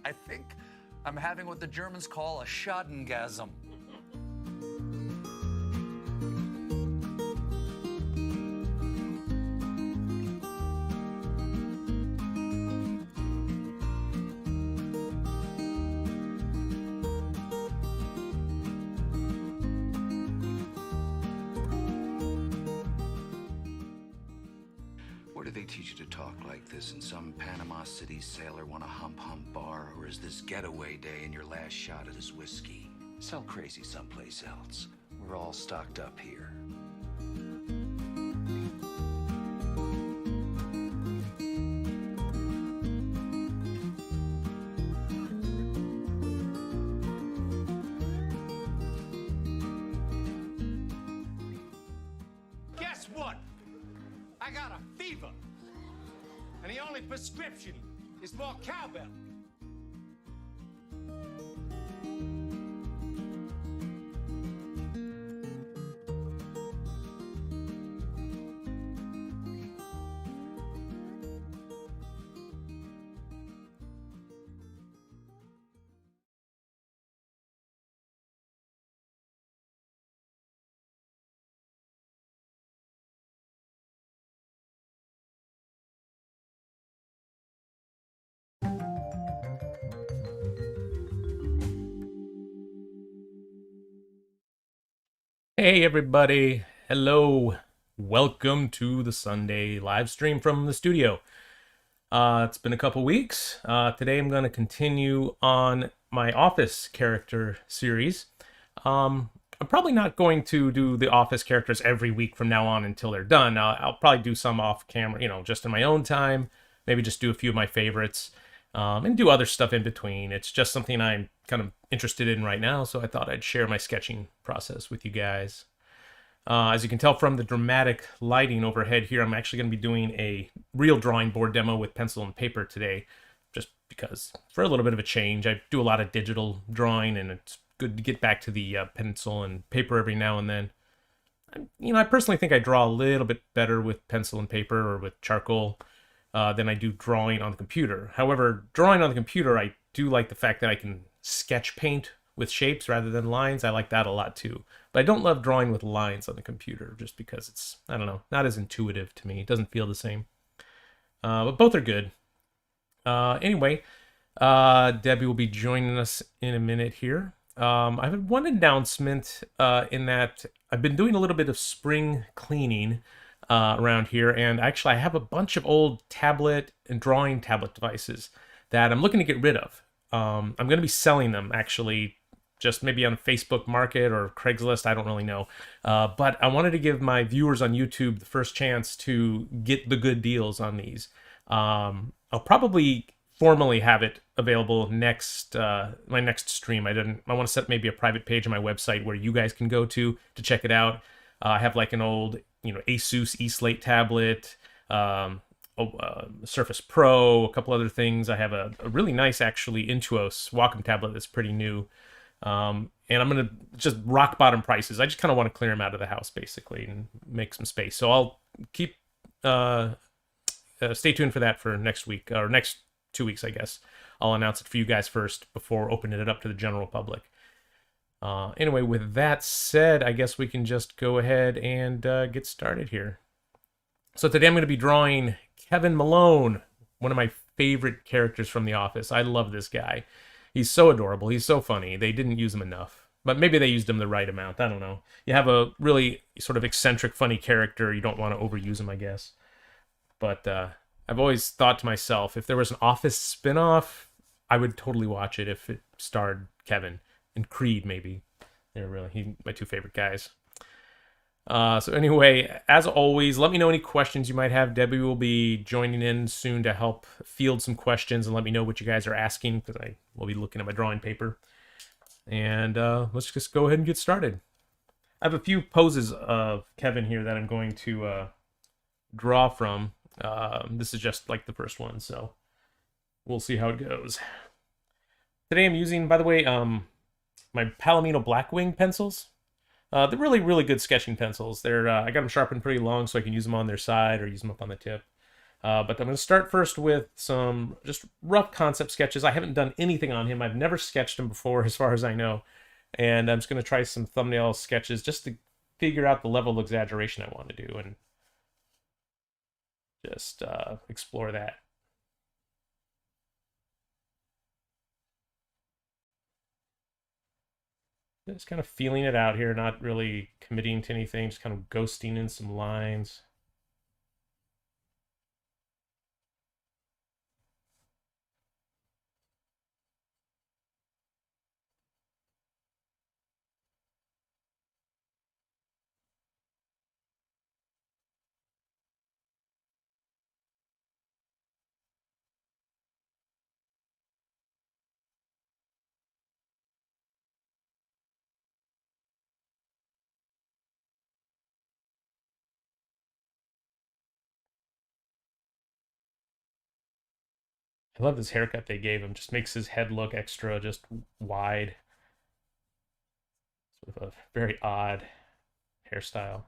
I think I'm having what the Germans call a Schadengasm. Where do they teach you to talk like this? In some Panama City sailor want a hump bar? Or is this getaway day and your last shot at his whiskey? Sell crazy someplace else. We're all stocked up here. Guess what? I got a fever. And the only prescription is more cowbell. Hey everybody, hello, welcome to the Sunday live stream from the studio. It's been a couple weeks. Today I'm going to continue on my Office character series. I'm probably not going to do the Office characters every week from now on until they're done. I'll probably do some off camera, just in my own time, maybe just do a few of my favorites, and do other stuff in between. It's just something I'm kind of interested in right now, so I thought I'd share my sketching process with you guys. As you can tell from the dramatic lighting overhead here, I'm actually going to be doing a real drawing board demo with pencil and paper today, just because, for a little bit of a change. I do a lot of digital drawing, and it's good to get back to the pencil and paper every now and then. I personally think I draw a little bit better with pencil and paper or with charcoal than I do drawing on the computer. However, drawing on the computer, I do like the fact that I can sketch paint with shapes rather than lines. I like that a lot too. But I don't love drawing with lines on the computer just because it's, I don't know, not as intuitive to me. It doesn't feel the same. But both are good. Anyway, Debbie will be joining us in a minute here. I have one announcement in that I've been doing a little bit of spring cleaning around here, and actually I have a bunch of old tablet and drawing tablet devices that I'm looking to get rid of. I'm going to be selling them, actually, just maybe on Facebook Market or Craigslist, I don't really know. But I wanted to give my viewers on YouTube the first chance to get the good deals on these. I'll probably formally have it available next my next stream. I want to set up maybe a private page on my website where you guys can go to check it out. I have like an old Asus eSlate tablet, Surface Pro, a couple other things. I have a really nice, actually, Intuos Wacom tablet that's pretty new. And I'm going to just rock bottom prices. I just kind of want to clear them out of the house, basically, and make some space. So I'll keep, stay tuned for that for next week, or next 2 weeks, I guess. I'll announce it for you guys first before opening it up to the general public. Anyway, with that said, I guess we can just go ahead and get started here. So today I'm going to be drawing Kevin Malone, one of my favorite characters from The Office. I love this guy. He's so adorable. He's so funny. They didn't use him enough. But maybe they used him the right amount. I don't know. You have a really sort of eccentric, funny character. You don't want to overuse him, I guess. But I've always thought to myself, if there was an Office spinoff, I would totally watch it if it starred Kevin. And Creed, maybe. They're really my two favorite guys. So anyway, as always, let me know any questions you might have. Debbie will be joining in soon to help field some questions and let me know what you guys are asking, because I will be looking at my drawing paper. And let's just go ahead and get started. I have a few poses of Kevin here that I'm going to draw from. This is just like the first one, so we'll see how it goes. Today I'm using, by the way, my Palomino Blackwing pencils. They're really, really good sketching pencils. I got them sharpened pretty long so I can use them on their side or use them up on the tip. But I'm going to start first with some just rough concept sketches. I haven't done anything on him. I've never sketched him before, as far as I know. And I'm just going to try some thumbnail sketches just to figure out the level of exaggeration I want to do and just explore that. Just kind of feeling it out here, not really committing to anything, just kind of ghosting in some lines. I love this haircut they gave him. Just makes his head look extra, just wide. Sort of a very odd hairstyle.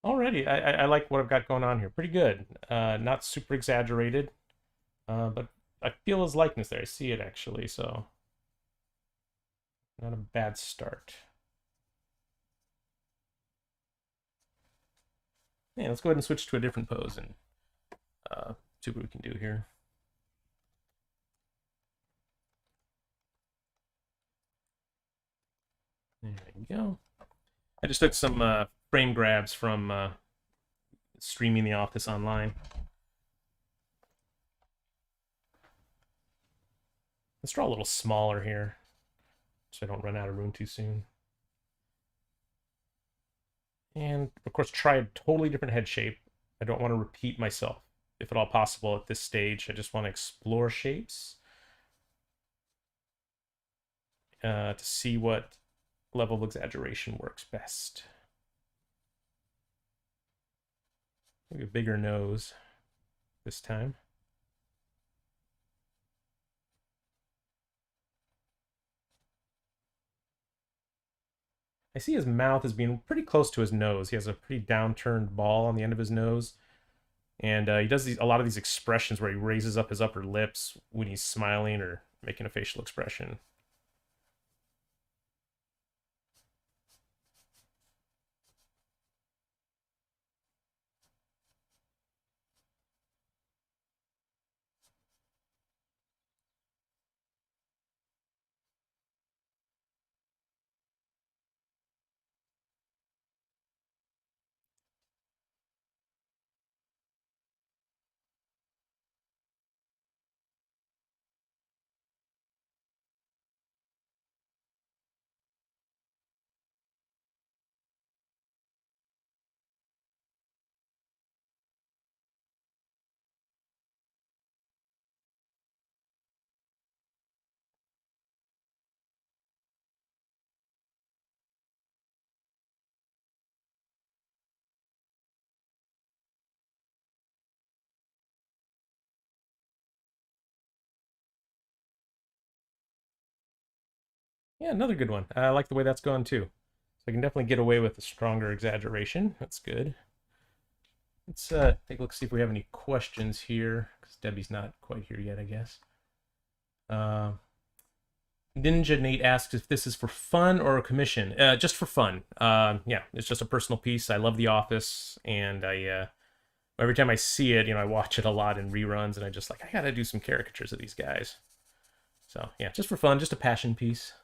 Alrighty, I like what I've got going on here. Pretty good. Not super exaggerated, but I feel his likeness there. I see it actually, so not a bad start. Yeah, let's go ahead and switch to a different pose and see what we can do here. There we go. I just took some frame grabs from streaming The Office online. Let's draw a little smaller here so I don't run out of room too soon. And, of course, try a totally different head shape. I don't want to repeat myself, if at all possible, at this stage. I just want to explore shapes to see what level of exaggeration works best. Maybe a bigger nose this time. I see his mouth as being pretty close to his nose. He has a pretty downturned ball on the end of his nose. And he does a lot of these expressions where he raises up his upper lips when he's smiling or making a facial expression. Yeah, another good one. I like the way that's going too. So I can definitely get away with a stronger exaggeration. That's good. Let's take a look, see if we have any questions here, because Debbie's not quite here yet, I guess. Ninja Nate asks if this is for fun or a commission. Just for fun. Yeah, it's just a personal piece. I love The Office, and I every time I see it, I watch it a lot in reruns, and I just like, I gotta do some caricatures of these guys. So yeah, just for fun, just a passion piece.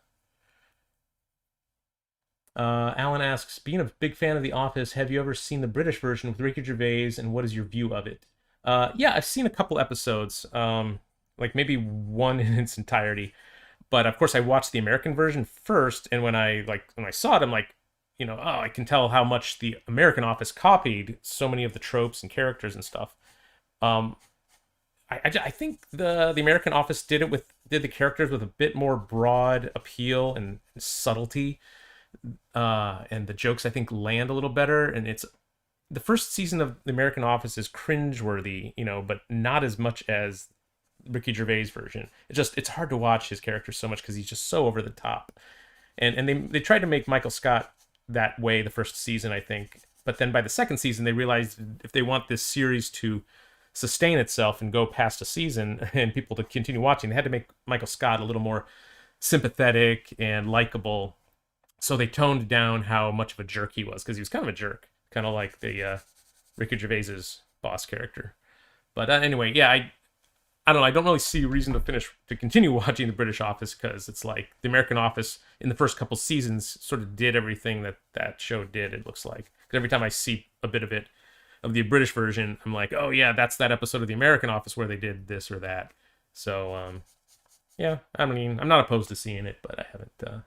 Alan asks, being a big fan of The Office, have you ever seen the British version with Ricky Gervais, and what is your view of it? Yeah, I've seen a couple episodes, like maybe one in its entirety. But of course, I watched the American version first, and when I saw it, I'm like, oh, I can tell how much the American Office copied so many of the tropes and characters and stuff. I think the American Office did the characters with a bit more broad appeal and subtlety, and the jokes I think land a little better. And it's the first season of the American Office is cringeworthy, but not as much as Ricky Gervais version. It's hard to watch his character so much because he's just so over the top. And they tried to make Michael Scott that way the first season, I think. But then by the second season, they realized if they want this series to sustain itself and go past a season and people to continue watching, they had to make Michael Scott a little more sympathetic and likable. So they toned down how much of a jerk he was, because he was kind of a jerk, kind of like the Ricky Gervais's boss character. But anyway, yeah, I don't know. I don't really see a reason to continue watching the British Office, because it's like the American Office in the first couple seasons sort of did everything that show did, it looks like. Because every time I see a bit of it, of the British version, I'm like, oh yeah, that's that episode of the American Office where they did this or that. So, yeah, I mean, I'm not opposed to seeing it, but I haven't,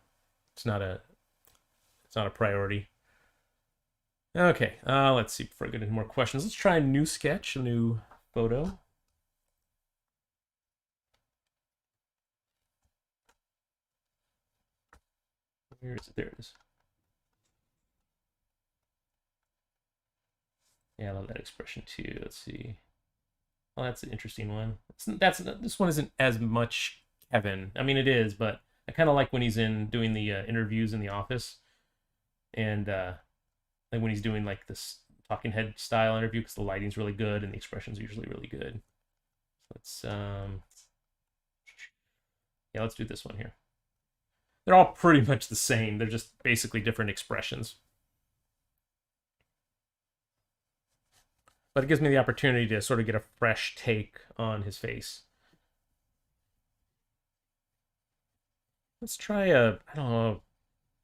it's not a priority. Okay, let's see, before I get into more questions, let's try a new sketch, a new photo. Where is it? There it is. Yeah, I love that expression too. Let's see. Oh, that's an interesting one. This one isn't as much Kevin. I mean, it is, but I kind of like when he's doing the interviews in the office, and like when he's doing like this talking head style interview, because the lighting's really good and the expressions are usually really good. Let's yeah, let's do this one here. They're all pretty much the same. They're just basically different expressions. But it gives me the opportunity to sort of get a fresh take on his face. Let's try I don't know,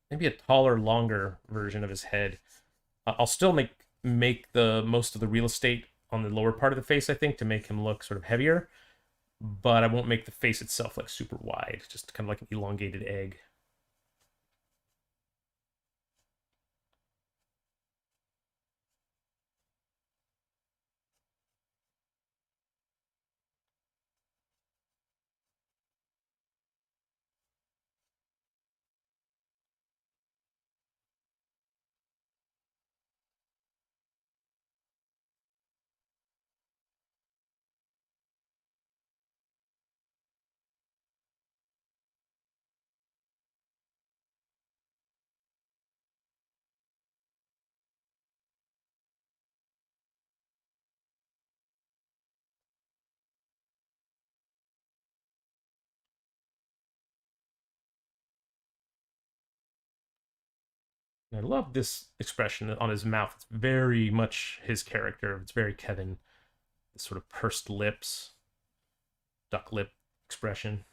maybe a taller, longer version of his head. I'll still make the most of the real estate on the lower part of the face, I think, to make him look sort of heavier. But I won't make the face itself like super wide, just kind of like an elongated egg. I love this expression on his mouth. It's very much his character. It's very Kevin. This sort of pursed lips, duck lip expression.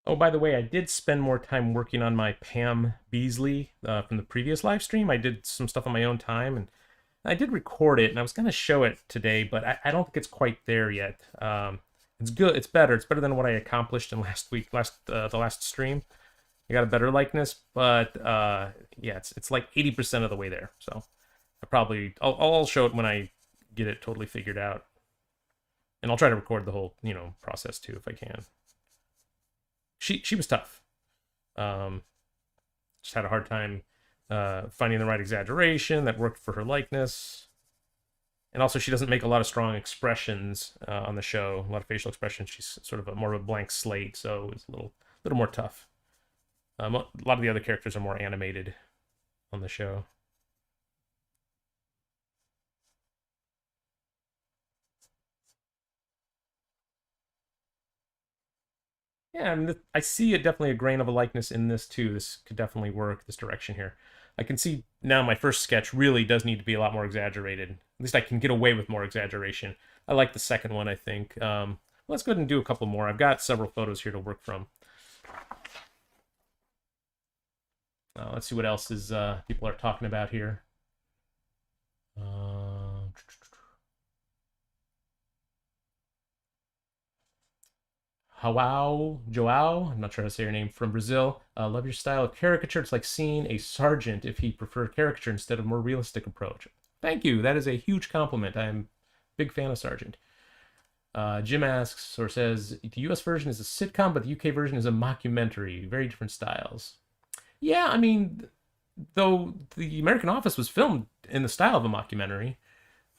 Oh, by the way, I did spend more time working on my Pam Beasley from the previous live stream. I did some stuff on my own time, and I did record it, and I was going to show it today, but I don't think it's quite there yet. It's good. It's better. It's better than what I accomplished in the last stream. I got a better likeness, but yeah, it's like 80% of the way there. So I'll show it when I get it totally figured out, and I'll try to record the whole process too if I can. She was tough. Just had a hard time finding the right exaggeration that worked for her likeness. And also, she doesn't make a lot of strong expressions on the show. A lot of facial expressions. She's sort of more of a blank slate, so it's a little more tough. A lot of the other characters are more animated on the show. Yeah, and I see it definitely a grain of a likeness in this too. This could definitely work, this direction here. I can see now my first sketch really does need to be a lot more exaggerated. At least I can get away with more exaggeration. I like the second one, I think. Let's go ahead and do a couple more. I've got several photos here to work from. Let's see what else is people are talking about here. Joao, I'm not sure how to say your name, from Brazil. Love your style of caricature. It's like seeing a sergeant if he preferred caricature instead of more realistic approach. Thank you. That is a huge compliment. I'm a big fan of Sargent. Jim asks or says, the US version is a sitcom, but the UK version is a mockumentary. Very different styles. Yeah, I mean, though the American Office was filmed in the style of a mockumentary,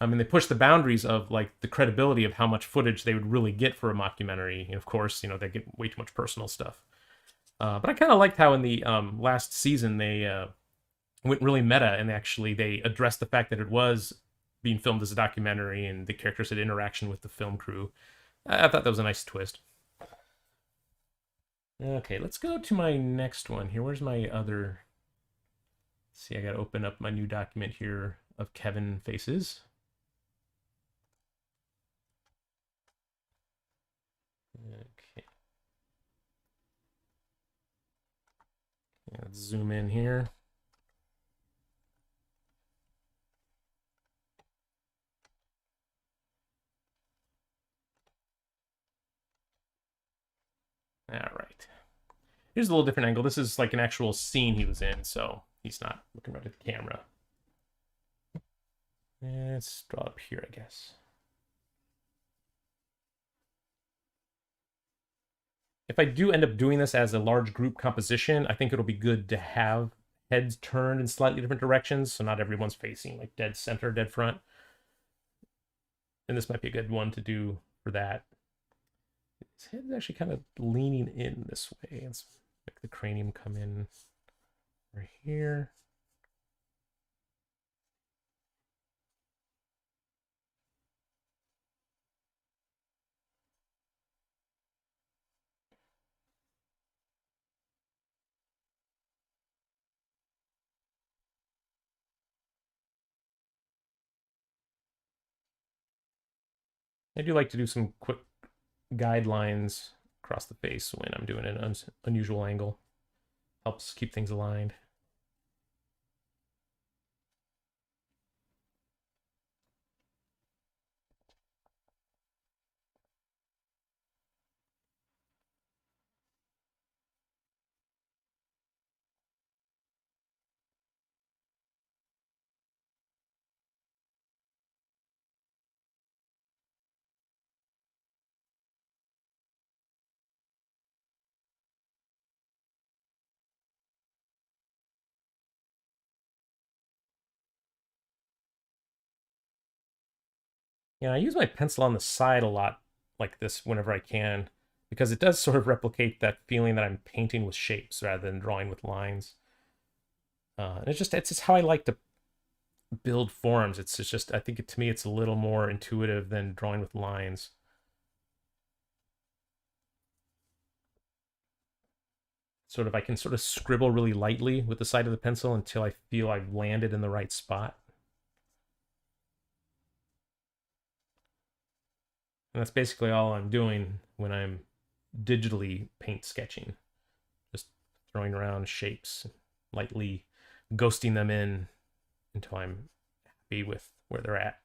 I mean, they pushed the boundaries of like the credibility of how much footage they would really get for a mockumentary. And of course, they get way too much personal stuff. But I kind of liked how in the last season they went really meta and they addressed the fact that it was being filmed as a documentary and the characters had interaction with the film crew. I thought that was a nice twist. Okay, let's go to my next one here. Where's my other... Let's see, I got to open up my new document here of Kevin faces. Okay. Let's zoom in here. All right. Here's a little different angle. This is like an actual scene he was in, so he's not looking right at the camera. Let's draw up here, I guess. If I do end up doing this as a large group composition, I think it'll be good to have heads turned in slightly different directions, so not everyone's facing like dead center, dead front. And this might be a good one to do for that. His head's actually kind of leaning in this way. Let's make the cranium come in right here. I do like to do some quick guidelines across the face when I'm doing an unusual angle. Helps keep things aligned. Yeah, I use my pencil on the side a lot like this whenever I can, because it does sort of replicate that feeling that I'm painting with shapes rather than drawing with lines. And it's just how I like to build forms. It's just I think to me it's a little more intuitive than drawing with lines. I can sort of scribble really lightly with the side of the pencil until I feel I've landed in the right spot. And that's basically all I'm doing when I'm digitally paint sketching. Just throwing around shapes, lightly ghosting them in until I'm happy with where they're at.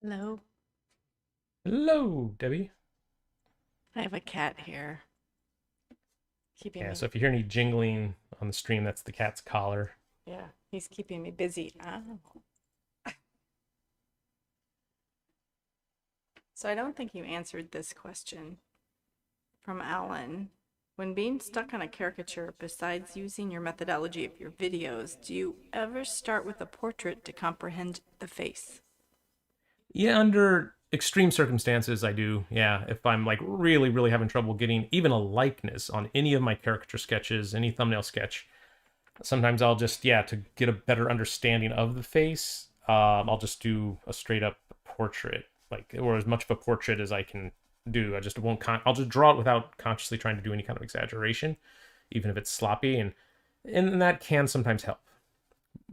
Hello. Hello, Debbie. I have a cat here keeping Yeah, me. so if you hear any jingling on the stream, that's the cat's collar. Yeah, he's keeping me busy. Oh. So I don't think you answered this question from Alan. When being stuck on a caricature, besides using your methodology of your videos, do you ever start with a portrait to comprehend the face? Yeah, under extreme circumstances, I do. Yeah, if I'm like really, really having trouble getting even a likeness on any of my caricature sketches, any thumbnail sketch, sometimes I'll just, yeah, to get a better understanding of the face, I'll just do a straight up portrait, like, or as much of a portrait as I can do. I just won't, I'll just draw it without consciously trying to do any kind of exaggeration, even if it's sloppy. And that can sometimes help.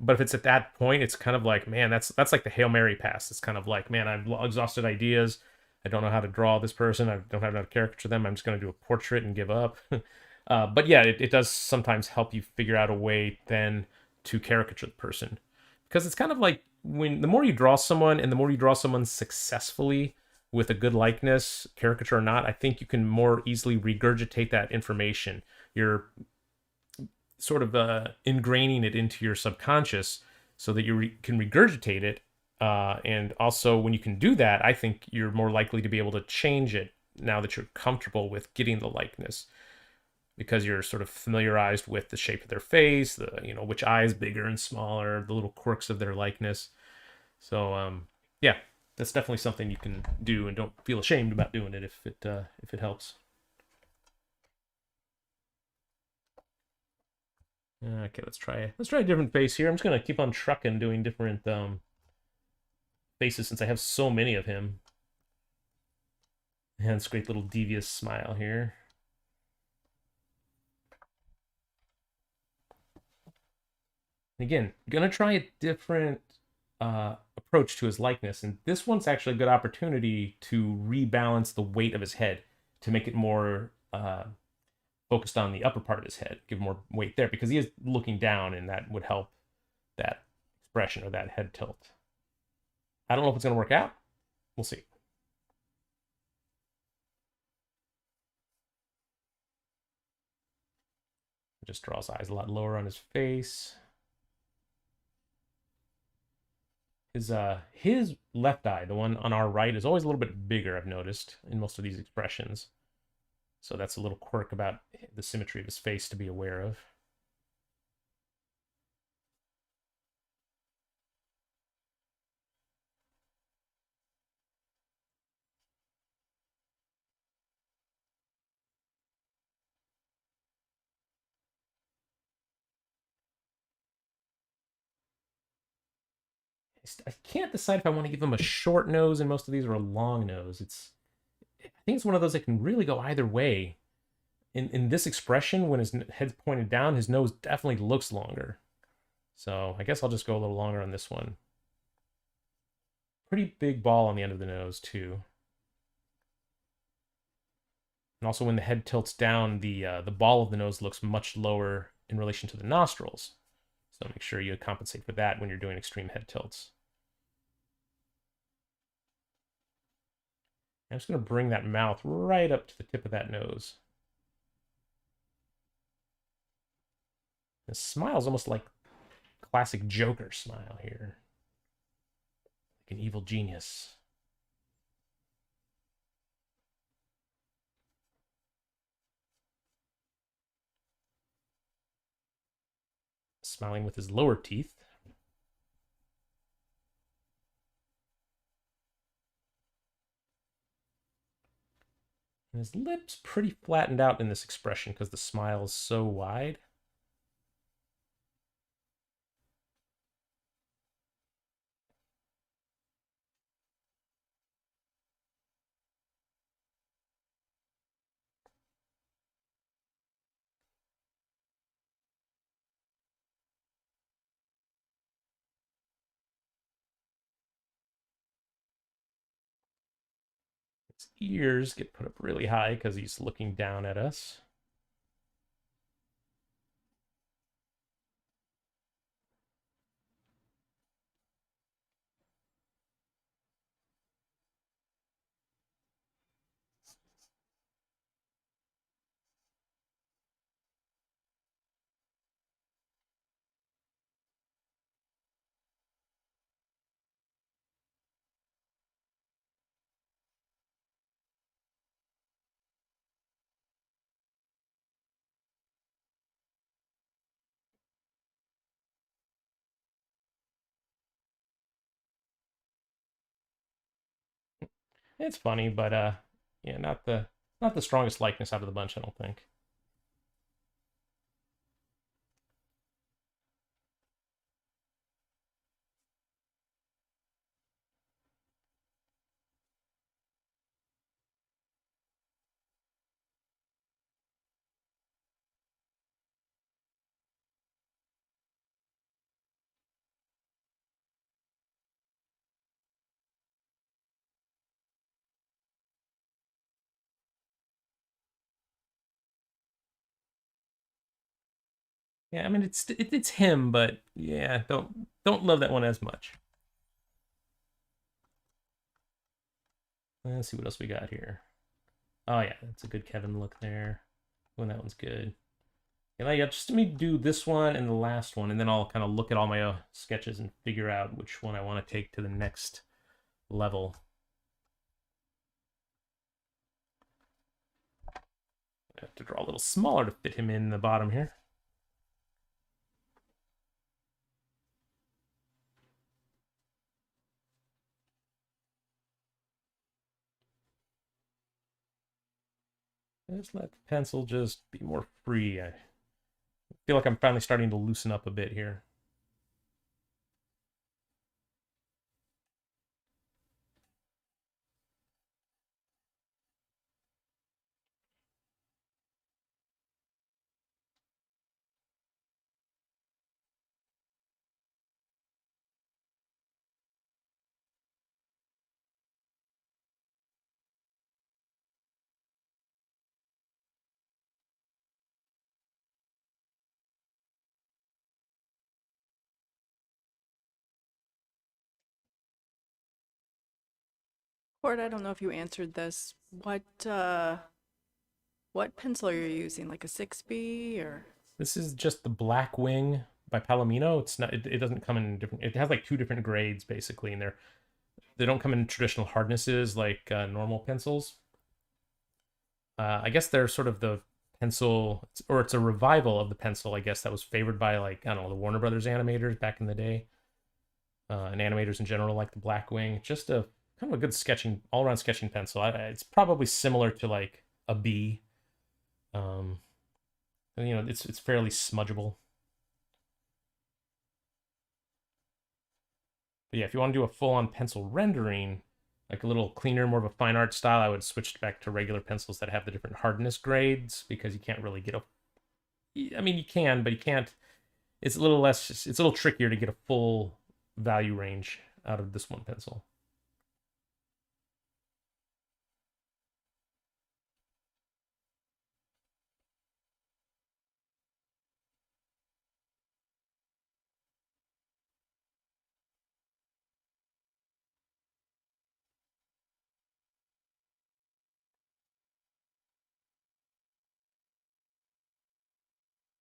But if it's at that point, it's kind of like, man, that's like the Hail Mary pass. It's kind of like, man, I've exhausted ideas. I don't know how to draw this person. I don't have how to caricature them. I'm just going to do a portrait and give up. But yeah, it does sometimes help you figure out a way then to caricature the person. Because it's kind of like when the more you draw someone and the more you draw someone successfully with a good likeness, caricature or not, I think you can more easily regurgitate that information. You're sort of ingraining it into your subconscious so that you can regurgitate it. And also, when you can do that, I think you're more likely to be able to change it now that you're comfortable with getting the likeness, because you're sort of familiarized with the shape of their face, the which eye is bigger and smaller, the little quirks of their likeness. So yeah, that's definitely something you can do, and don't feel ashamed about doing it if it helps. Okay, let's try a different face here. I'm just gonna keep on trucking, doing different faces since I have so many of him. And this great little devious smile here. Again, gonna try a different approach to his likeness, and this one's actually a good opportunity to rebalance the weight of his head to make it more focused on the upper part of his head, give more weight there, because he is looking down, and that would help that expression or that head tilt. I don't know if it's going to work out. We'll see. Just draw his eyes a lot lower on his face. His left eye, the one on our right, is always a little bit bigger, I've noticed, in most of these expressions. So that's a little quirk about the symmetry of his face to be aware of. I can't decide if I want to give him a short nose in most of these or a long nose. I think it's one of those that can really go either way. In this expression, when his head's pointed down, his nose definitely looks longer. So I guess I'll just go a little longer on this one. Pretty big ball on the end of the nose too. And also when the head tilts down, the ball of the nose looks much lower in relation to the nostrils. So make sure you compensate for that when you're doing extreme head tilts. I'm just going to bring that mouth right up to the tip of that nose. The smile's almost like classic Joker smile here. Like an evil genius. Smiling with his lower teeth. And his lips pretty flattened out in this expression because the smile is so wide. His ears get put up really high because he's looking down at us. It's funny, but yeah, not the strongest likeness out of the bunch, I don't think. Yeah, I mean it's him, but yeah, don't love that one as much. Let's see what else we got here. Oh yeah, that's a good Kevin look there. When that one's good. And yeah, just let me do this one and the last one, and then I'll kind of look at all my sketches and figure out which one I want to take to the next level. I have to draw a little smaller to fit him in the bottom here. Just let the pencil just be more free. I feel like I'm finally starting to loosen up a bit here. Cord, I don't know if you answered this. What pencil are you using? Like a 6B or? This is just the Black Wing by Palomino. It's not. It doesn't come in different. It has like two different grades basically, and they don't come in traditional hardnesses like normal pencils. I guess they're sort of the pencil, or it's a revival of the pencil, I guess, that was favored by, like, I don't know, the Warner Brothers animators back in the day, and animators in general, like the Blackwing. Just a kind of a good sketching, all around sketching pencil. It's probably similar to like a B. Um, you know, it's fairly smudgeable. But yeah, if you want to do a full on pencil rendering, like a little cleaner, more of a fine art style, I would switch back to regular pencils that have the different hardness grades, because you can't really get a. I mean, you can, but you can't. It's a little less. It's a little trickier to get a full value range out of this one pencil.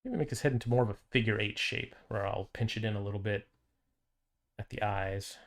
Maybe make his head into more of a figure eight shape, where I'll pinch it in a little bit at the eyes.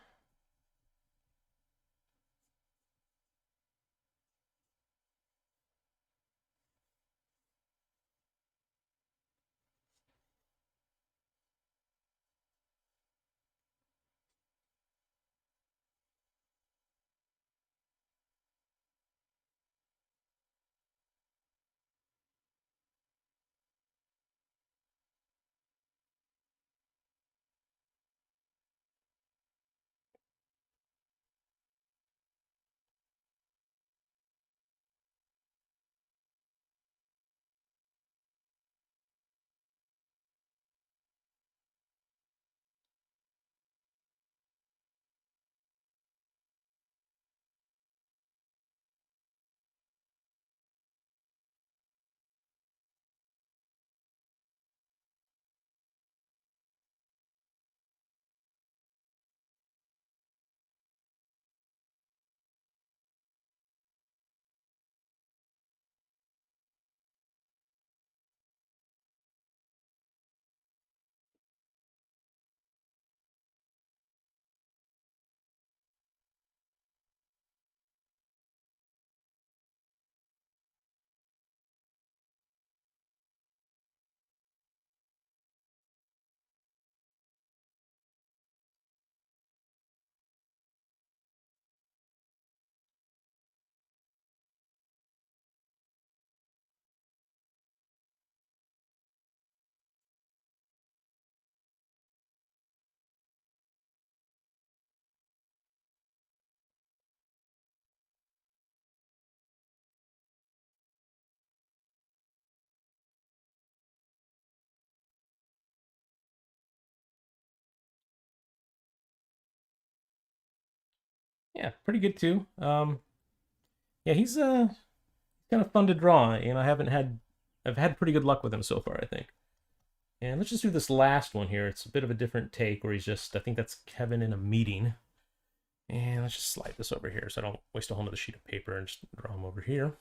Yeah, pretty good too. Yeah, he's kind of fun to draw. I've had pretty good luck with him so far, I think. And let's just do this last one here. It's a bit of a different take where I think that's Kevin in a meeting. And let's just slide this over here so I don't waste a whole other sheet of paper and just draw him over here.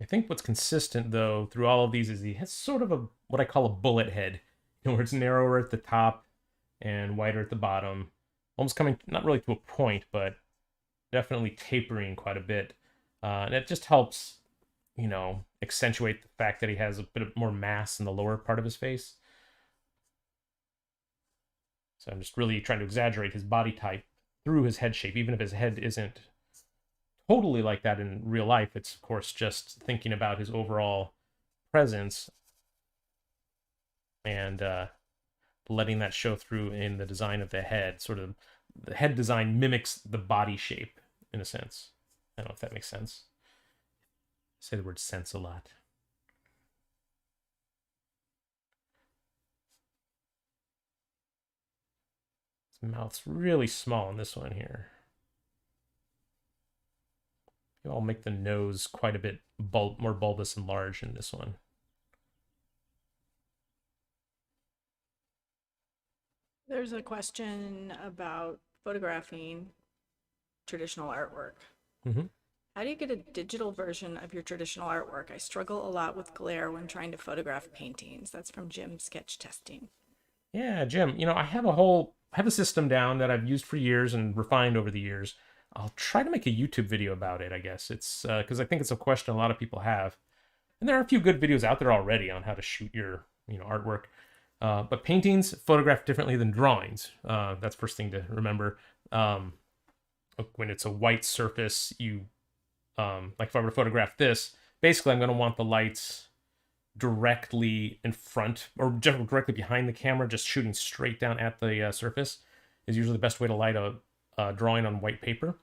I think what's consistent though through all of these is he has sort of what I call a bullet head, where it's narrower at the top and wider at the bottom, almost coming not really to a point, but definitely tapering quite a bit, and it just helps, accentuate the fact that he has a bit of more mass in the lower part of his face. So I'm just really trying to exaggerate his body type through his head shape, even if his head isn't totally like that in real life. It's, of course, just thinking about his overall presence and letting that show through in the design of the head. Sort of the head design mimics the body shape in a sense. I don't know if that makes sense. I say the word sense a lot. His mouth's really small in this one here. I'll make the nose quite a bit more bulbous and large in this one. There's a question about photographing traditional artwork. Mm-hmm. How do you get a digital version of your traditional artwork? I struggle a lot with glare when trying to photograph paintings. That's from Jim Sketch Testing. Yeah, Jim, I have a system down that I've used for years and refined over the years. I'll try to make a YouTube video about it, I guess. It's because I think it's a question a lot of people have. And there are a few good videos out there already on how to shoot your, artwork. But paintings photograph differently than drawings. That's first thing to remember. When it's a white surface, like if I were to photograph this, basically I'm going to want the lights directly in front or directly behind the camera, just shooting straight down at the surface is usually the best way to light a drawing on white paper.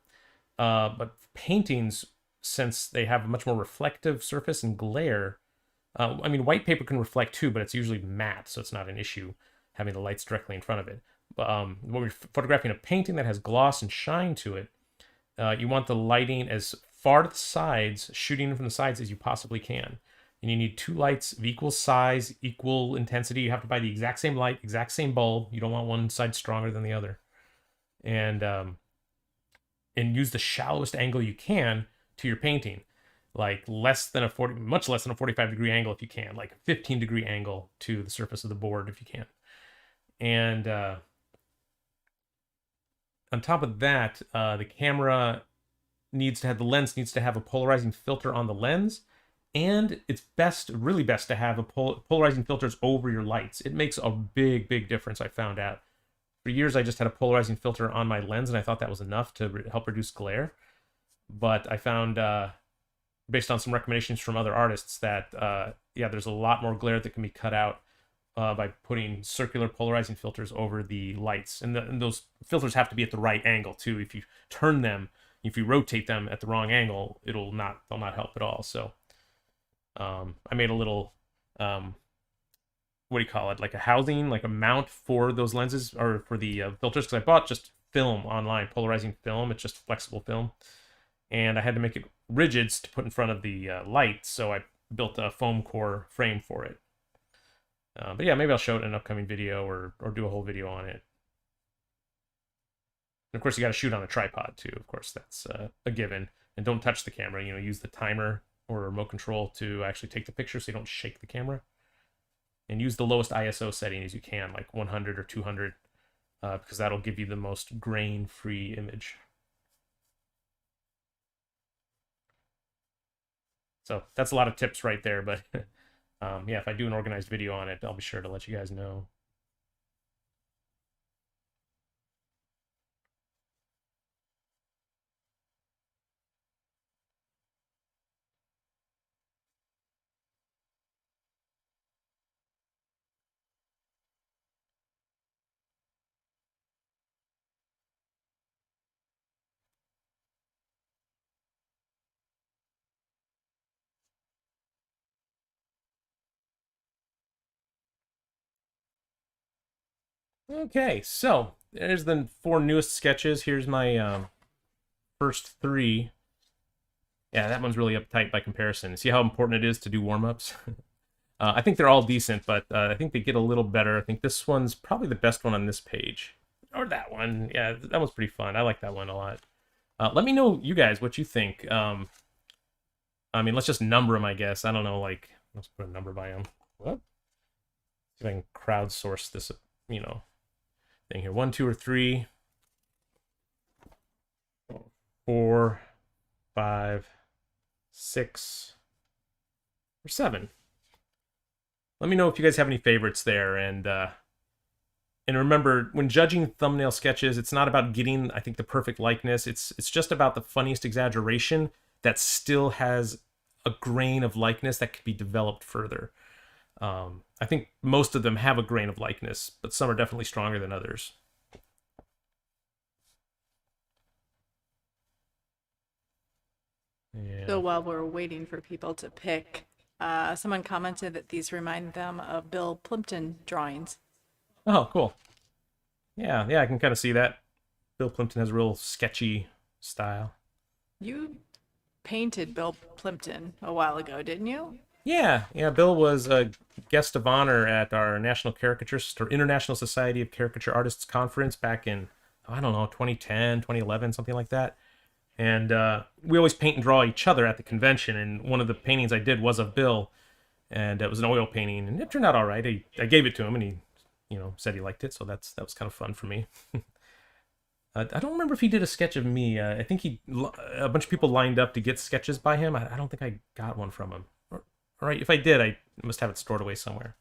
But paintings, since they have a much more reflective surface and glare, white paper can reflect too, but it's usually matte, so it's not an issue having the lights directly in front of it. But when we're photographing a painting that has gloss and shine to it, you want the lighting as far to the sides, shooting from the sides as you possibly can. And you need two lights of equal size, equal intensity. You have to buy the exact same light, exact same bulb. You don't want one side stronger than the other. And use the shallowest angle you can to your painting, like much less than a 45-degree angle if you can, like a 15-degree angle to the surface of the board if you can. And on top of that, the lens needs to have a polarizing filter on the lens, and it's really best to have polarizing filters over your lights. It makes a big, big difference, I found out. For years, I just had a polarizing filter on my lens, and I thought that was enough to help reduce glare. But I found, based on some recommendations from other artists, that, there's a lot more glare that can be cut out by putting circular polarizing filters over the lights. And those filters have to be at the right angle, too. If you turn them, if you rotate them at the wrong angle, they'll not help at all. So I made a little... what do you call it? Like a housing, like a mount for those lenses or for the filters, because I bought just film online, polarizing film. It's just flexible film, and I had to make it rigid to put in front of the light, so I built a foam core frame for it. But yeah, maybe I'll show it in an upcoming video or do a whole video on it. And of course, you got to shoot on a tripod too. Of course, that's a given. And don't touch the camera. Use the timer or remote control to actually take the picture so you don't shake the camera. And use the lowest ISO setting as you can, like 100 or 200, because that'll give you the most grain-free image. So that's a lot of tips right there, but if I do an organized video on it, I'll be sure to let you guys know. Okay, so there's the 4 newest sketches. Here's my first 3. Yeah, that one's really uptight by comparison. See how important it is to do warm-ups? I think they're all decent, but I think they get a little better. I think this one's probably the best one on this page. Or that one. Yeah, that one's pretty fun. I like that one a lot. Let me know, you guys, what you think. I mean, let's just number them, I guess. I don't know, like, let's put a number by them. What? See if I can crowdsource this, you know, thing here. 1, 2, or 3. 4, 5, 6, or 7. Let me know if you guys have any favorites there, and remember, when judging thumbnail sketches, it's not about getting, I think, the perfect likeness. It's just about the funniest exaggeration that still has a grain of likeness that could be developed further. I think most of them have a grain of likeness, but some are definitely stronger than others. Yeah. So while we're waiting for people to pick, someone commented that these remind them of Bill Plimpton drawings. Oh, cool. Yeah, I can kind of see that. Bill Plimpton has a real sketchy style. You painted Bill Plimpton a while ago, didn't you? Yeah. Bill was a guest of honor at our National Caricaturist or International Society of Caricature Artists conference back in, I don't know, 2010, 2011, something like that. And we always paint and draw each other at the convention, and one of the paintings I did was of Bill, and it was an oil painting, and it turned out all right. I gave it to him, and he, said he liked it, so that was kind of fun for me. I don't remember if he did a sketch of me. I think a bunch of people lined up to get sketches by him. I don't think I got one from him. All right, if I did, I must have it stored away somewhere.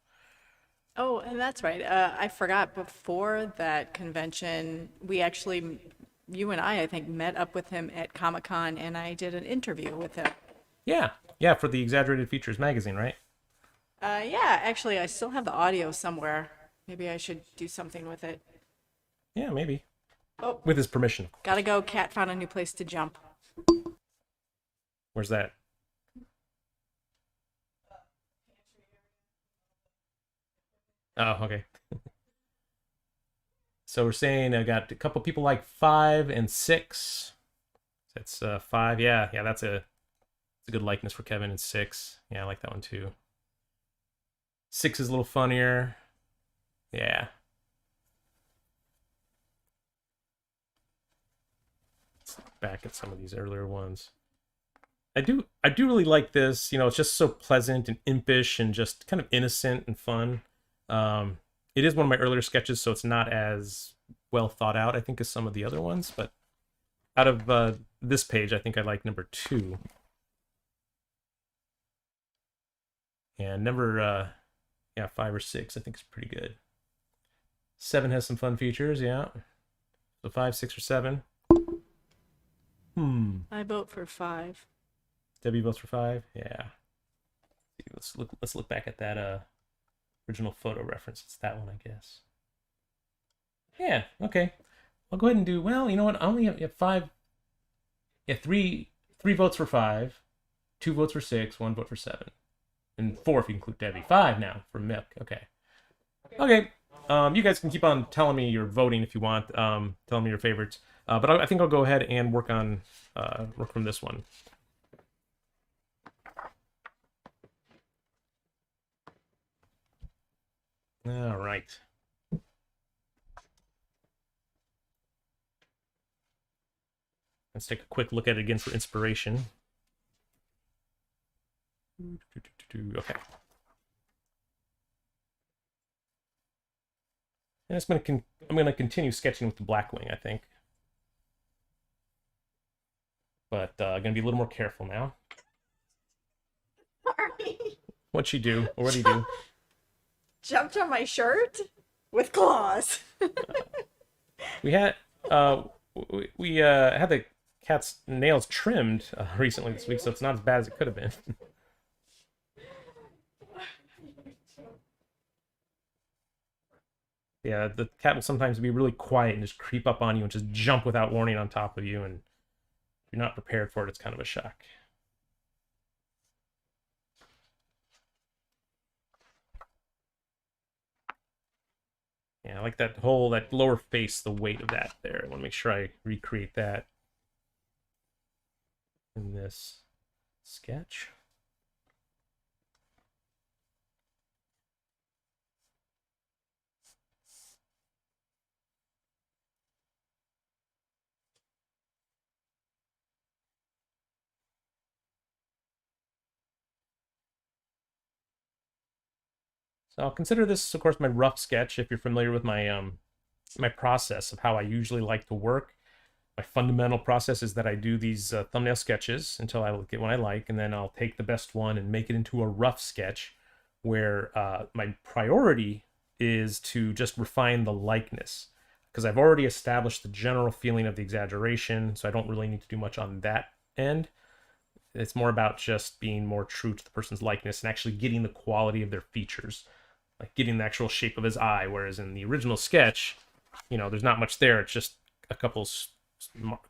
Oh, and that's right. I forgot, before that convention, you and I think, met up with him at Comic-Con, and I did an interview with him. Yeah, for the Exaggerated Features magazine, right? Yeah, actually, I still have the audio somewhere. Maybe I should do something with it. Yeah, maybe. Oh, with his permission. Gotta go. Cat found a new place to jump. Where's that? Oh, okay. So we're saying I got a couple people like 5 and 6. That's 5. Yeah, that's a good likeness for Kevin. And 6. Yeah, I like that one too. 6 is a little funnier. Yeah. Let's look back at some of these earlier ones. I do really like this. It's just so pleasant and impish and just kind of innocent and fun. It is one of my earlier sketches, so it's not as well thought out, I think, as some of the other ones. But out of this page, I think I like number 2. And number 5 or 6, I think is pretty good. 7 has some fun features, yeah. So 5, 6, or 7. I vote for 5. Debbie votes for 5. Yeah. Let's look back at that original photo reference. It's that one, I guess. Yeah. Okay. I'll go ahead and do. Well, you know what? I only have 5. Yeah, 3 votes for 5, 2 votes for 6, 1 vote for 7, and 4 if you include Debbie. 5 now for Mick. Okay. You guys can keep on telling me your voting if you want. Telling me your favorites. But I think I'll go ahead and work from this one. All right. Let's take a quick look at it again for inspiration. Okay. And I'm gonna continue sketching with the Blackwing, I think. But I'm gonna be a little more careful now. Sorry. What'd she do? Or what did he do? Jumped on my shirt with claws. We had had the cat's nails trimmed recently this week, so it's not as bad as it could have been. Yeah, the cat will sometimes be really quiet and just creep up on you and just jump without warning on top of you, and if you're not prepared for it, it's kind of a shock. Yeah, Yeah, I like that lower face, the weight of that there. I want to make sure I recreate that in this sketch. So I'll consider this, of course, my rough sketch. If you're familiar with my my process of how I usually like to work, my fundamental process is that I do these thumbnail sketches until I get one I like, and then I'll take the best one and make it into a rough sketch where my priority is to just refine the likeness, because I've already established the general feeling of the exaggeration, so I don't really need to do much on that end. It's more about just being more true to the person's likeness and actually getting the quality of their features, like getting the actual shape of his eye, whereas in the original sketch, you know, there's not much there. It's just a couple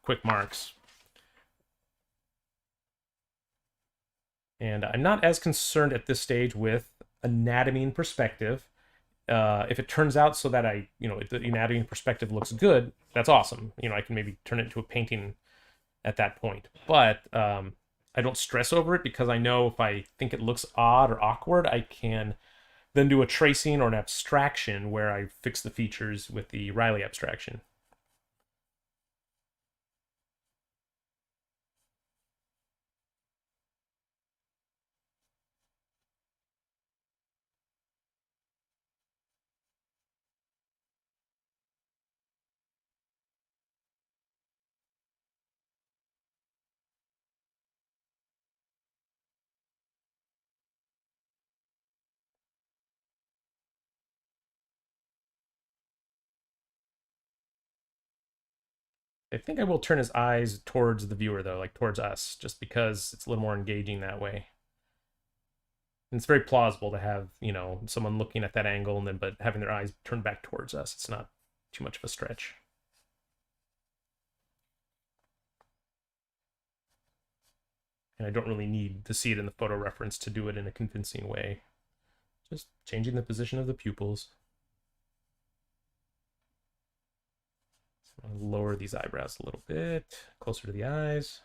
quick marks. And I'm not as concerned at this stage with anatomy and perspective. If it turns out so that the anatomy and perspective looks good, that's awesome. You know, I can maybe turn it into a painting at that point. But I don't stress over it, because I know if I think it looks odd or awkward, I can then do a tracing or an abstraction where I fix the features with the Riley abstraction. I think I will turn his eyes towards the viewer, though, like towards us, just because it's a little more engaging that way. And it's very plausible to have, you know, someone looking at that angle and then but having their eyes turned back towards us. It's not too much of a stretch. And I don't really need to see it in the photo reference to do it in a convincing way. Just changing the position of the pupils. So I'll lower these eyebrows a little bit, closer to the eyes.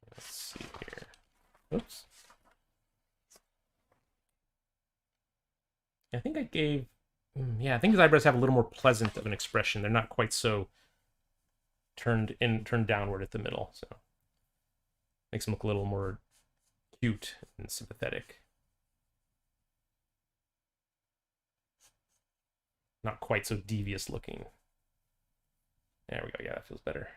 Let's see here. Oops. I think I gave... Yeah, I think his eyebrows have a little more pleasant of an expression. They're not quite so turned downward at the middle, so makes them look a little more cute and sympathetic. Not quite so devious looking. There we go. Yeah, that feels better.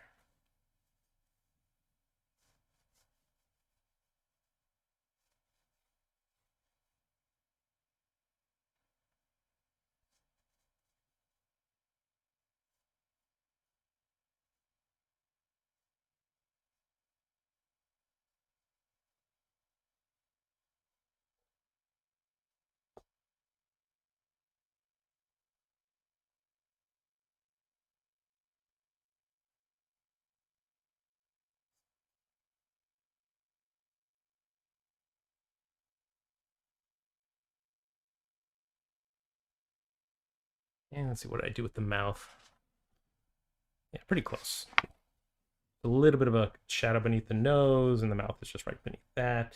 And let's see what I do with the mouth. Yeah, pretty close. A little bit of a shadow beneath the nose, and the mouth is just right beneath that.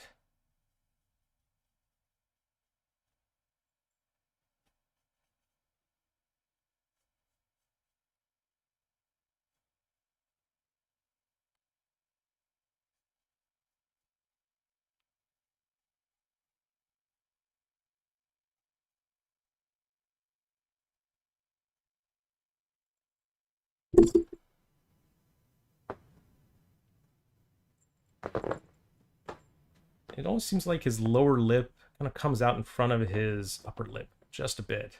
It almost seems like his lower lip kind of comes out in front of his upper lip just a bit.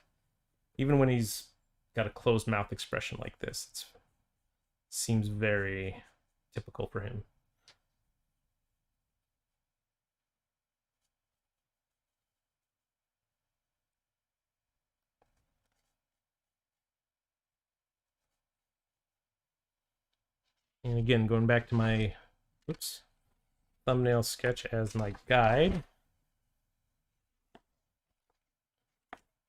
Even when he's got a closed mouth expression like this, it seems very typical for him. And again, going back to my, oops, thumbnail sketch as my guide.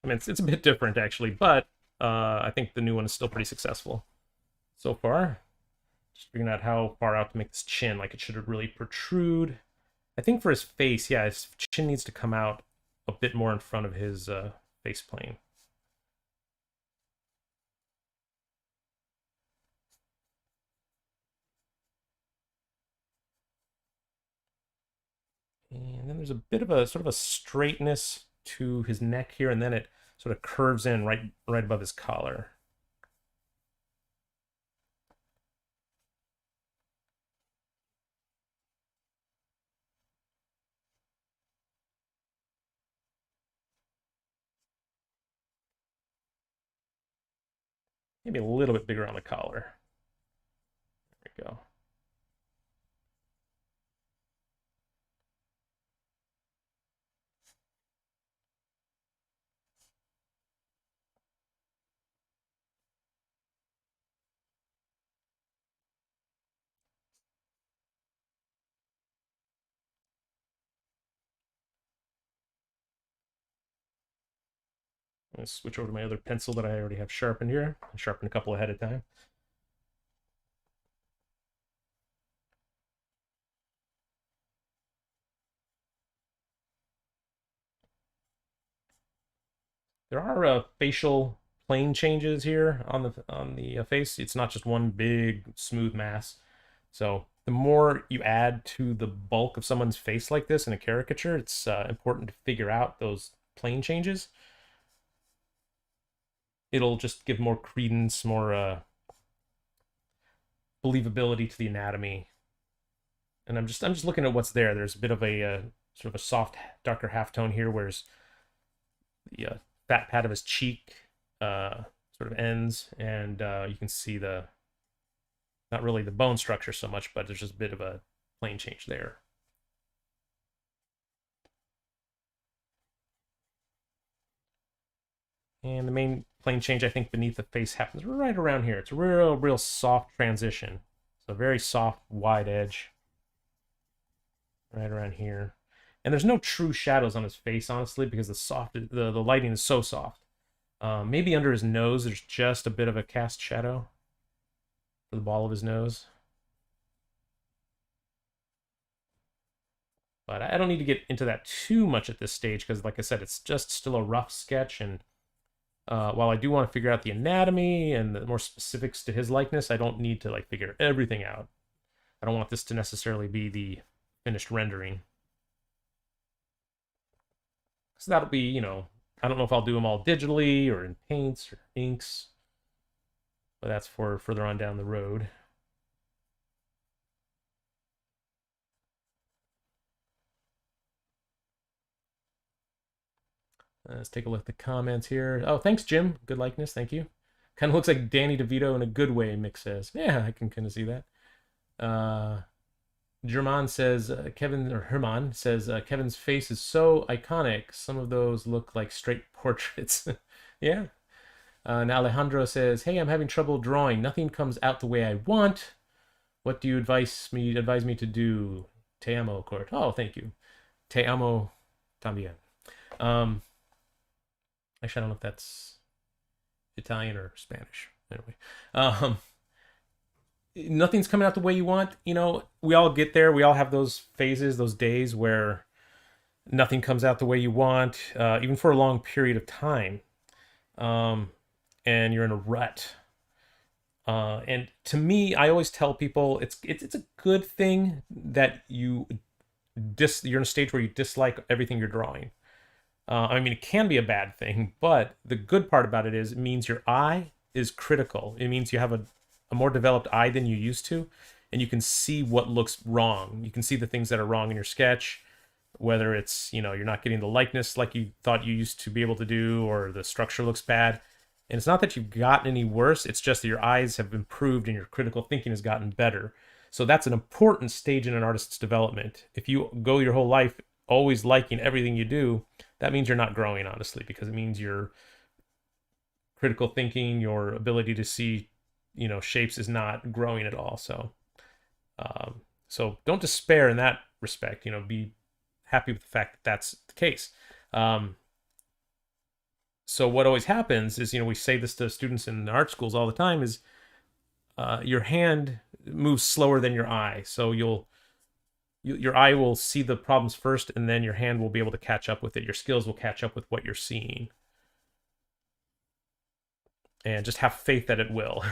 I mean, it's a bit different actually, but I think the new one is still pretty successful so far. Just figuring out how far out to make this chin, like it should really protrude. I think for his face, yeah, his chin needs to come out a bit more in front of his face plane. And then there's a bit of a sort of a straightness to his neck here, and then it sort of curves in right above his collar. Maybe a little bit bigger on the collar. There we go. I'm going to switch over to my other pencil that I already have sharpened here. I sharpened a couple ahead of time. There are facial plane changes here on the face. It's not just one big smooth mass. So the more you add to the bulk of someone's face like this in a caricature, it's important to figure out those plane changes. It'll just give more credence, more believability to the anatomy. And I'm just looking at what's there. There's a bit of a sort of a soft, darker halftone here, whereas the fat pad of his cheek sort of ends, and you can see the, not really the bone structure so much, but there's just a bit of a plane change there. And the main plane change, I think, beneath the face happens right around here. It's a real soft transition. So very soft, wide edge. Right around here. And there's no true shadows on his face, honestly, because the lighting is so soft. Maybe under his nose, there's just a bit of a cast shadow for the ball of his nose. But I don't need to get into that too much at this stage, because like I said, it's just still a rough sketch, and while I do want to figure out the anatomy and the more specifics to his likeness, I don't need to like figure everything out. I don't want this to necessarily be the finished rendering. So that'll be, you know, I don't know if I'll do them all digitally or in paints or inks, but that's for further on down the road. Let's take a look at the comments here. Oh, thanks, Jim. Good likeness. Thank you. Kind of looks like Danny DeVito in a good way, Mick says. Yeah, I can kind of see that. German says, Herman says, Kevin's face is so iconic. Some of those look like straight portraits. Yeah. And Alejandro says, hey, I'm having trouble drawing. Nothing comes out the way I want. What do you advise me to do? Te amo, Court. Oh, thank you. Te amo también. Actually, I don't know if that's Italian or Spanish. Anyway, nothing's coming out the way you want. You know, we all get there. We all have those phases, those days where nothing comes out the way you want, even for a long period of time. And you're in a rut. And to me, I always tell people it's a good thing that you're in a stage where you dislike everything you're drawing. I mean, it can be a bad thing, but the good part about it is it means your eye is critical. It means you have a more developed eye than you used to, and you can see what looks wrong. You can see the things that are wrong in your sketch, whether it's, you know, you're not getting the likeness like you thought you used to be able to do, or the structure looks bad. And it's not that you've gotten any worse, it's just that your eyes have improved and your critical thinking has gotten better. So that's an important stage in an artist's development. If you go your whole life always liking everything you do, that means you're not growing, honestly, because it means your critical thinking, your ability to see, shapes is not growing at all. So, so don't despair in that respect. Be happy with the fact that that's the case. So what always happens is, we say this to students in art schools all the time, is your hand moves slower than your eye. So your eye will see the problems first, and then your hand will be able to catch up with it. Your skills will catch up with what you're seeing. And just have faith that it will.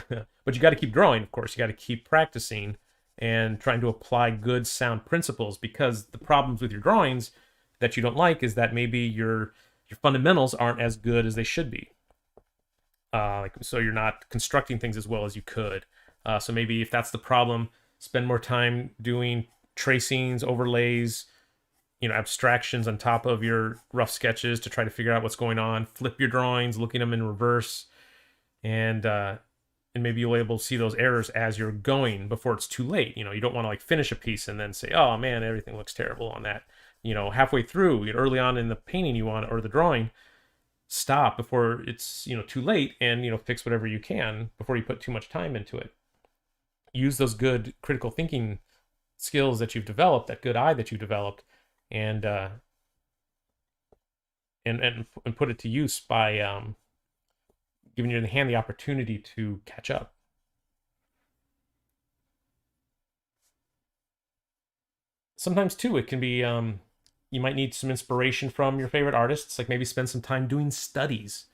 But you got to keep drawing, of course. You got to keep practicing and trying to apply good, sound principles, because the problems with your drawings that you don't like is that maybe your fundamentals aren't as good as they should be. So you're not constructing things as well as you could. So maybe if that's the problem, spend more time doing tracings, overlays, abstractions on top of your rough sketches to try to figure out what's going on. Flip your drawings, looking them in reverse, and maybe you'll be able to see those errors as you're going before it's too late. You don't want to finish a piece and then say, oh man, everything looks terrible on that. Halfway through, early on in the painting or the drawing, stop before it's too late, and fix whatever you can before you put too much time into it. Use those good critical thinking skills that you've developed, that good eye that you've developed, and put it to use by giving your hand the opportunity to catch up. Sometimes too, it can be you might need some inspiration from your favorite artists, like maybe spend some time doing studies.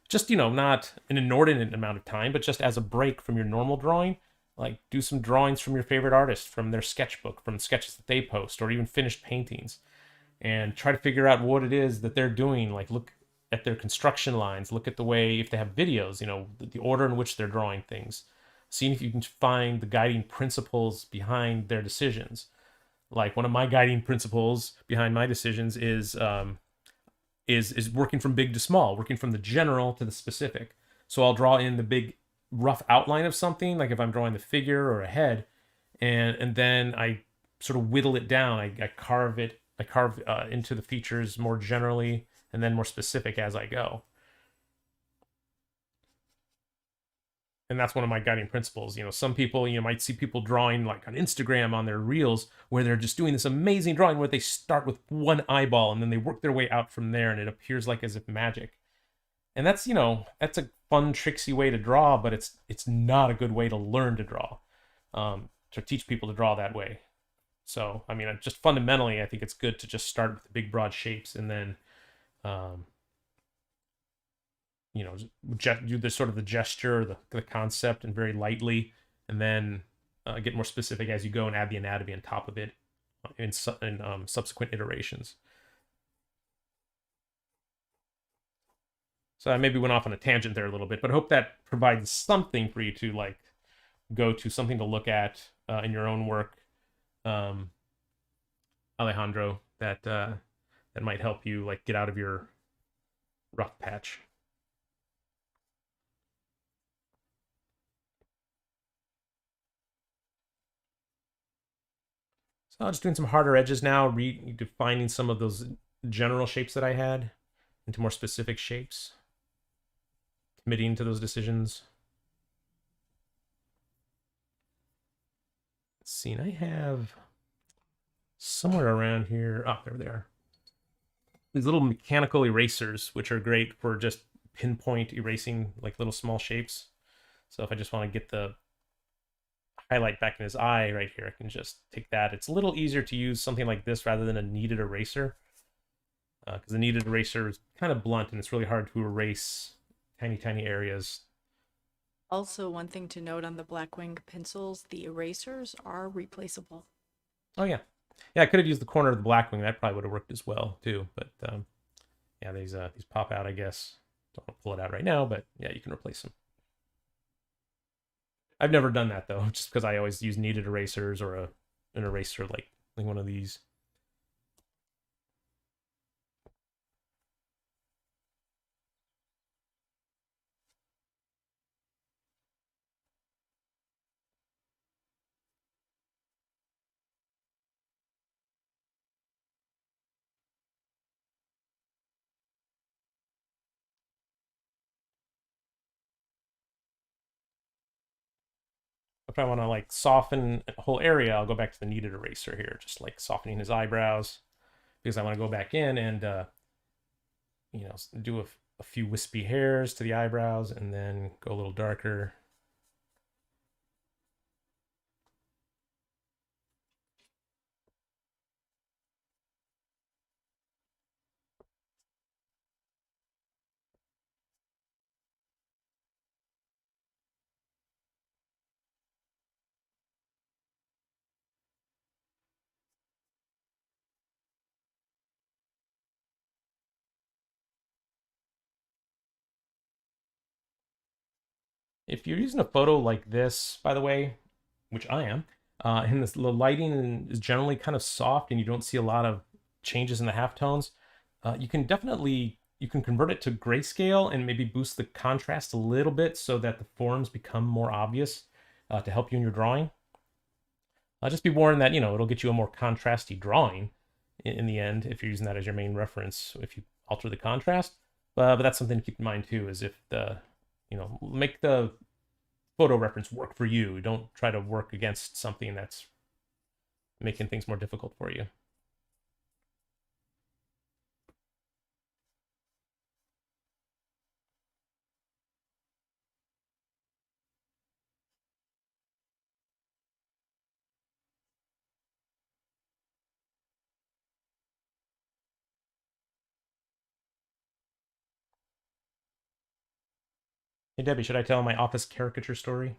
Just, not an inordinate amount of time, but just as a break from your normal drawing. Like, do some drawings from your favorite artist, from their sketchbook, from sketches that they post, or even finished paintings. And try to figure out what it is that they're doing. Like, look at their construction lines. Look at the way, if they have videos, the order in which they're drawing things. Seeing if you can find the guiding principles behind their decisions. Like, one of my guiding principles behind my decisions is working from big to small, working from the general to the specific. So I'll draw in the big rough outline of something, like if I'm drawing the figure or a head, and then I sort of whittle it down. I carve into the features more generally, and then more specific as I go. And that's one of my guiding principles. Some people, might see people drawing like on Instagram on their reels, where they're just doing this amazing drawing where they start with one eyeball and then they work their way out from there, and it appears like as if magic. And that's, that's a fun, tricksy way to draw, but it's not a good way to learn to draw, to teach people to draw that way. So, just fundamentally, I think it's good to just start with the big, broad shapes, and then, do the sort of the gesture, the concept, and very lightly, and then get more specific as you go and add the anatomy on top of it in subsequent iterations. So I maybe went off on a tangent there a little bit, but I hope that provides something for you to go to, something to look at in your own work, Alejandro, that might help you get out of your rough patch. So I'm just doing some harder edges now, redefining some of those general shapes that I had into more specific shapes. Committing to those decisions. Let's see, and I have somewhere around here, there they are. These little mechanical erasers, which are great for just pinpoint erasing little small shapes. So if I just want to get the highlight back in his eye right here, I can just take that. It's a little easier to use something like this rather than a kneaded eraser, because the kneaded eraser is kind of blunt and it's really hard to erase tiny areas. Also, one thing to note on the Blackwing pencils, the erasers are replaceable. Oh yeah, I could have used the corner of the Blackwing. That probably would have worked as well too. But yeah, these pop out, I guess. Don't want to pull it out right now, but yeah, you can replace them. I've never done that though, just because I always use kneaded erasers or an eraser like one of these. if I want to like soften a whole area, I'll go back to the kneaded eraser here, just like softening his eyebrows, because I want to go back in and do a few wispy hairs to the eyebrows, and then go a little darker. If you're using a photo like this, by the way, which I am, and the lighting is generally kind of soft and you don't see a lot of changes in the halftones, you can convert it to grayscale and maybe boost the contrast a little bit so that the forms become more obvious to help you in your drawing. Just be warned that, it'll get you a more contrasty drawing in the end if you're using that as your main reference, if you alter the contrast. But that's something to keep in mind too, is if make the photo reference work for you. Don't try to work against something that's making things more difficult for you. Hey Debbie, should I tell my office caricature story?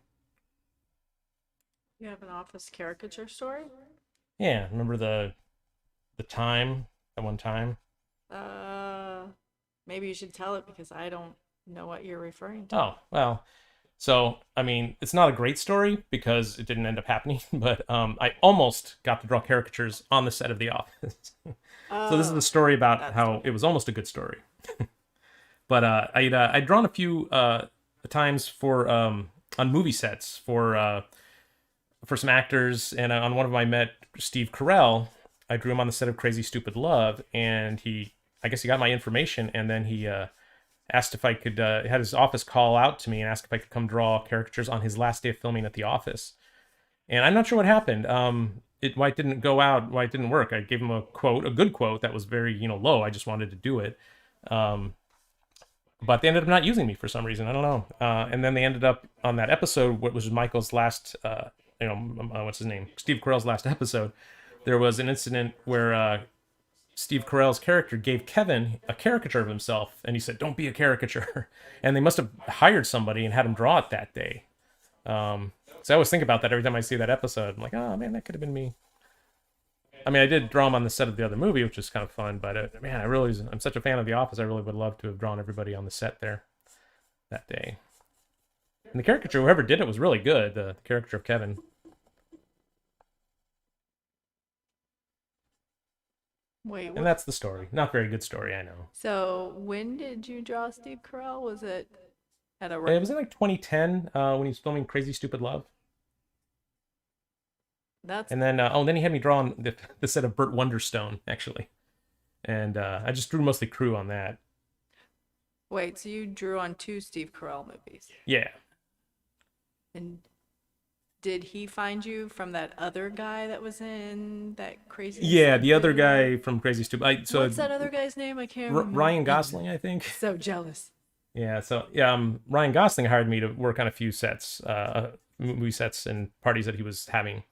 You have an office caricature story? Yeah, remember the one time? Maybe you should tell it because I don't know what you're referring to. Oh, well, so, I mean, it's not a great story because it didn't end up happening, but I almost got to draw caricatures on the set of The Office. So this is a story about how it was almost a good story. But I'd drawn a few times for on movie sets for some actors, and on one of them I met Steve Carell. I drew him on the set of Crazy Stupid Love, and I guess he got my information, and then he asked if I could, had his office call out to me and asked if I could come draw caricatures on his last day of filming at the office. And I'm not sure what happened. Why it didn't go out, why it didn't work. I gave him a good quote that was very, low. I just wanted to do it. But they ended up not using me for some reason. I don't know. And then they ended up on that episode, what was Michael's last, what's his name? Steve Carell's last episode. There was an incident where Steve Carell's character gave Kevin a caricature of himself, and he said, "Don't be a caricature." And they must have hired somebody and had him draw it that day. So I always think about that every time I see that episode. I'm like, oh man, that could have been me. I mean, I did draw him on the set of the other movie, which was kind of fun, but man, I'm such a fan of The Office. I really would love to have drawn everybody on the set there that day. And the caricature, whoever did it was really good. The caricature of Kevin. Wait, and that's the story. Not very good story, I know. So when did you draw Steve Carell? Was it at a... It was in like 2010 when he was filming Crazy Stupid Love. And then, then he had me draw on the set of Burt Wonderstone, actually. And I just drew mostly crew on that. Wait, so you drew on 2 Steve Carell movies? Yeah. And did he find you from that other guy that was in that Crazy... Yeah, the other guy from Crazy Stupid... What's that other guy's name? I can't remember. Ryan Gosling, I think. So jealous. Yeah, so Ryan Gosling hired me to work on a few sets, movie sets and parties that he was having.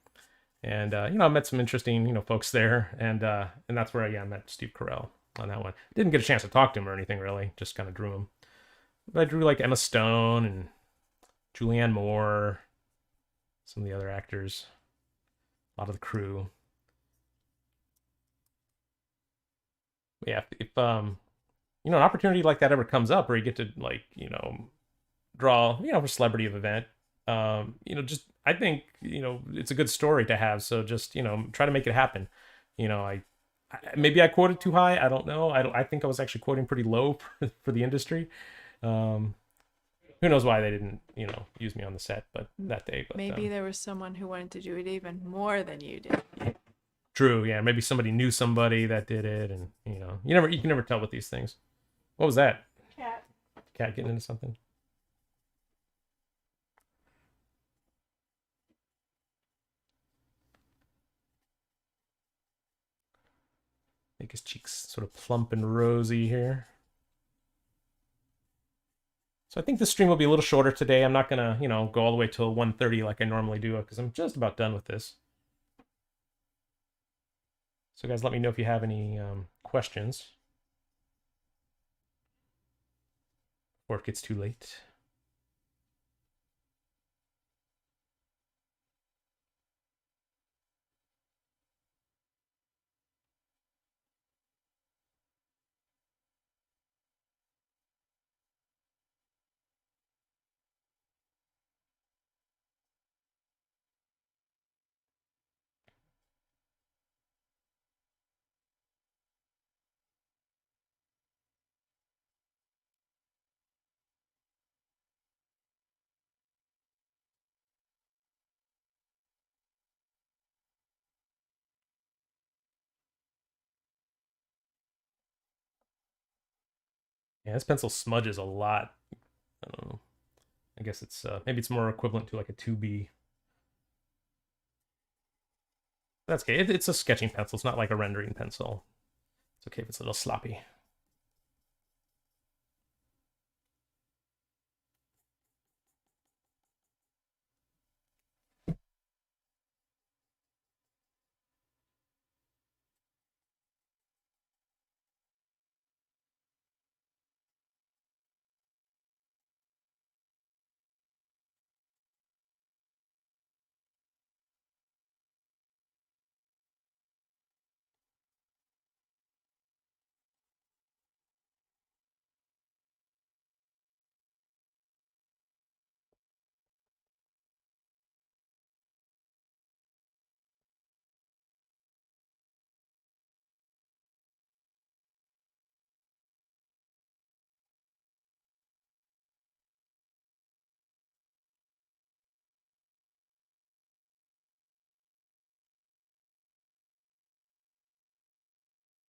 And, I met some interesting, folks there. And that's where I met Steve Carell on that one. Didn't get a chance to talk to him or anything, really. Just kind of drew him. But I drew, like, Emma Stone and Julianne Moore, some of the other actors, a lot of the crew. But yeah, if an opportunity like that ever comes up where you get to, like, draw, for a celebrity event, I think, it's a good story to have. So just, try to make it happen. Maybe I quoted too high. I don't know. I think I was actually quoting pretty low for the industry. Who knows why they didn't, use me on the set, but that day. But maybe there was someone who wanted to do it even more than you did. True. Yeah. Maybe somebody knew somebody that did it, and you can never tell with these things. What was that? Cat getting into something. Make his cheeks sort of plump and rosy here. So I think the stream will be a little shorter today. I'm not gonna, go all the way till 1:30 like I normally do, because I'm just about done with this. So guys, let me know if you have any questions before it gets too late. Yeah, this pencil smudges a lot. I don't know. I guess it's maybe it's more equivalent to like a 2B. That's okay. It's a sketching pencil. It's not like a rendering pencil. It's okay if it's a little sloppy.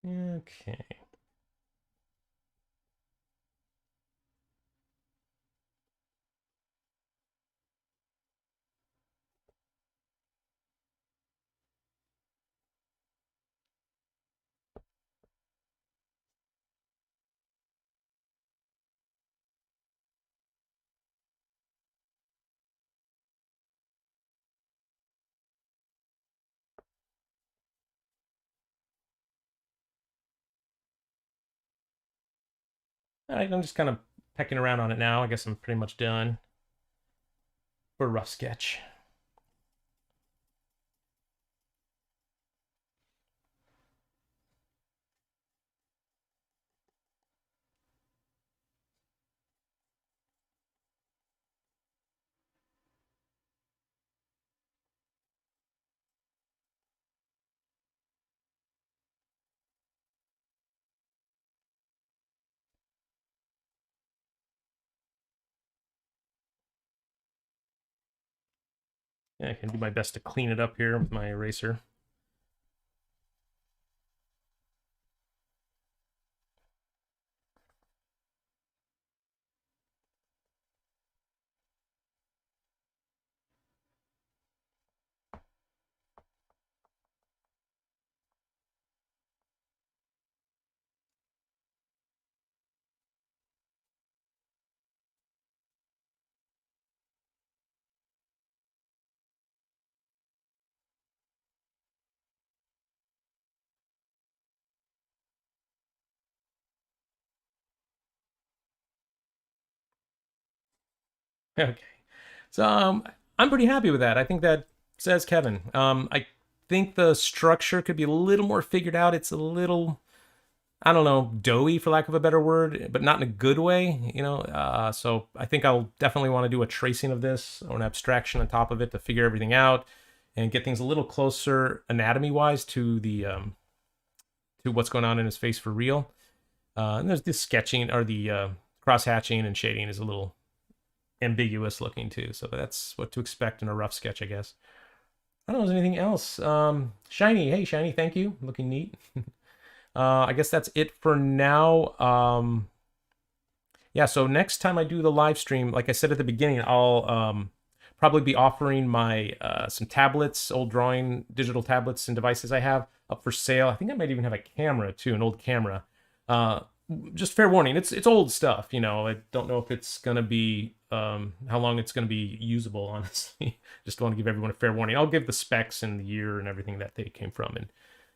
Okay. All right, I'm just kind of pecking around on it now. I guess I'm pretty much done for a rough sketch. Yeah, I can do my best to clean it up here with my eraser. Okay. So I'm pretty happy with that. I think that says Kevin. I think the structure could be a little more figured out. It's a little, I don't know, doughy for lack of a better word, but not in a good way, so I think I'll definitely want to do a tracing of this or an abstraction on top of it to figure everything out and get things a little closer anatomy-wise to the to what's going on in his face for real. And there's this sketching or the cross-hatching and shading is a little ambiguous looking too, so that's what to expect in a rough sketch, I guess. I don't know if there's anything else. Shiny, hey Shiny, thank you, looking neat. I guess that's it for now. Yeah, so next time I do the live stream, like I said at the beginning, I'll probably be offering my some tablets, old drawing digital tablets and devices I have up for sale. I think I might even have a camera too, an old camera. Just fair warning, it's old stuff, you know. I don't know if it's gonna be how long it's gonna be usable, honestly. Just want to give everyone a fair warning. I'll give the specs and the year and everything that they came from, and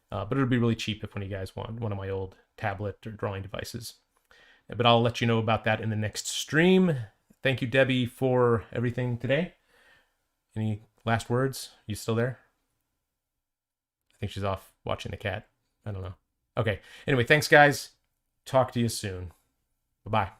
but it'll be really cheap if one of you guys want one of my old tablet or drawing devices. But I'll let you know about that in the next stream. Thank you, Debbie, for everything today. Any last words? You still there? I think she's off watching the cat. I don't know. Okay. Anyway, thanks, guys. Talk to you soon. Bye-bye.